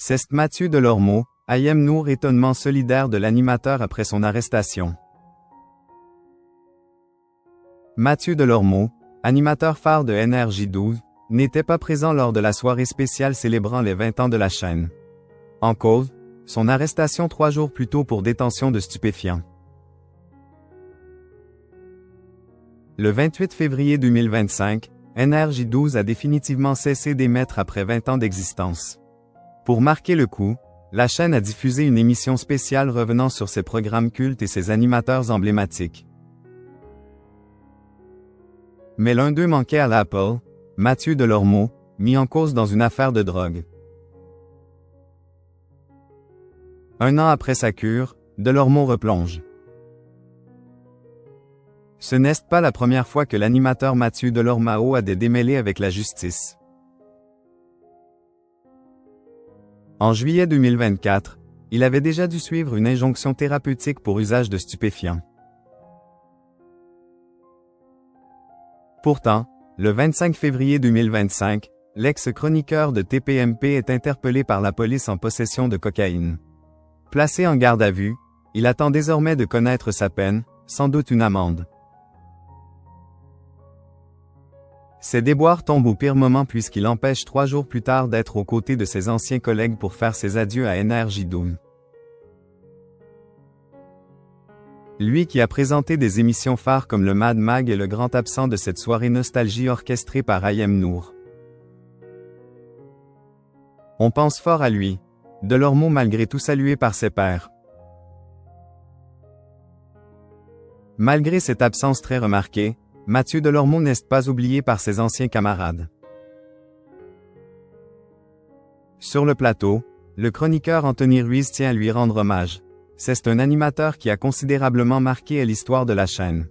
C'est Mathieu Delormeau, Ayem Nour étonnement solidaire de l'animateur après son arrestation. Mathieu Delormeau, animateur phare de NRJ12, n'était pas présent lors de la soirée spéciale célébrant les 20 ans de la chaîne. En cause, son arrestation 3 jours plus tôt pour détention de stupéfiants. Le 28 février 2025, NRJ12 a définitivement cessé d'émettre après 20 ans d'existence. Pour marquer le coup, la chaîne a diffusé une émission spéciale revenant sur ses programmes cultes et ses animateurs emblématiques. Mais l'un d'eux manquait à l'Apple, Mathieu Delormeau, mis en cause dans une affaire de drogue. Un an après sa cure, Delormeau replonge. Ce n'est pas la première fois que l'animateur Mathieu Delormeau a des démêlés avec la justice. En juillet 2024, il avait déjà dû suivre une injonction thérapeutique pour usage de stupéfiants. Pourtant, le 25 février 2025, l'ex-chroniqueur de TPMP est interpellé par la police en possession de cocaïne. Placé en garde à vue, il attend désormais de connaître sa peine, sans doute une amende. Ses déboires tombent au pire moment puisqu'il empêche 3 jours plus tard d'être aux côtés de ses anciens collègues pour faire ses adieux à NRJ12. Lui qui a présenté des émissions phares comme le Mad Mag est le grand absent de cette soirée nostalgie orchestrée par Ayem Nour. On pense fort à lui, Delormeau malgré tout salué par ses pairs. Malgré cette absence très remarquée, Mathieu Delormeau n'est pas oublié par ses anciens camarades. Sur le plateau, le chroniqueur Anthony Ruiz tient à lui rendre hommage. C'est un animateur qui a considérablement marqué l'histoire de la chaîne.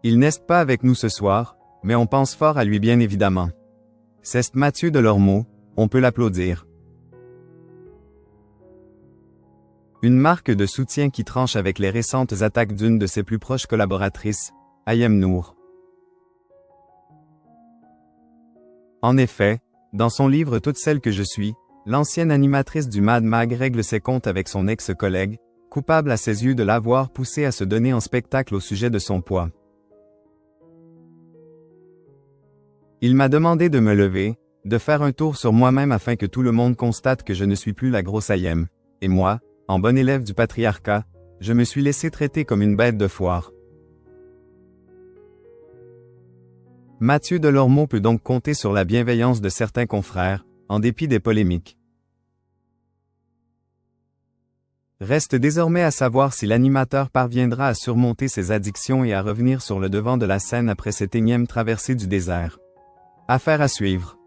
Il n'est pas avec nous ce soir, mais on pense fort à lui bien évidemment. C'est Mathieu Delormeau, on peut l'applaudir. Une marque de soutien qui tranche avec les récentes attaques d'une de ses plus proches collaboratrices, Ayem Nour. En effet, dans son livre Toutes celles que je suis, l'ancienne animatrice du Mad Mag règle ses comptes avec son ex-collègue, coupable à ses yeux de l'avoir poussé à se donner en spectacle au sujet de son poids. Il m'a demandé de me lever, de faire un tour sur moi-même afin que tout le monde constate que je ne suis plus la grosse Ayem, et moi, en bon élève du patriarcat, je me suis laissé traiter comme une bête de foire. Mathieu Delormeau peut donc compter sur la bienveillance de certains confrères, en dépit des polémiques. Reste désormais à savoir si l'animateur parviendra à surmonter ses addictions et à revenir sur le devant de la scène après cette énième traversée du désert. Affaire à suivre.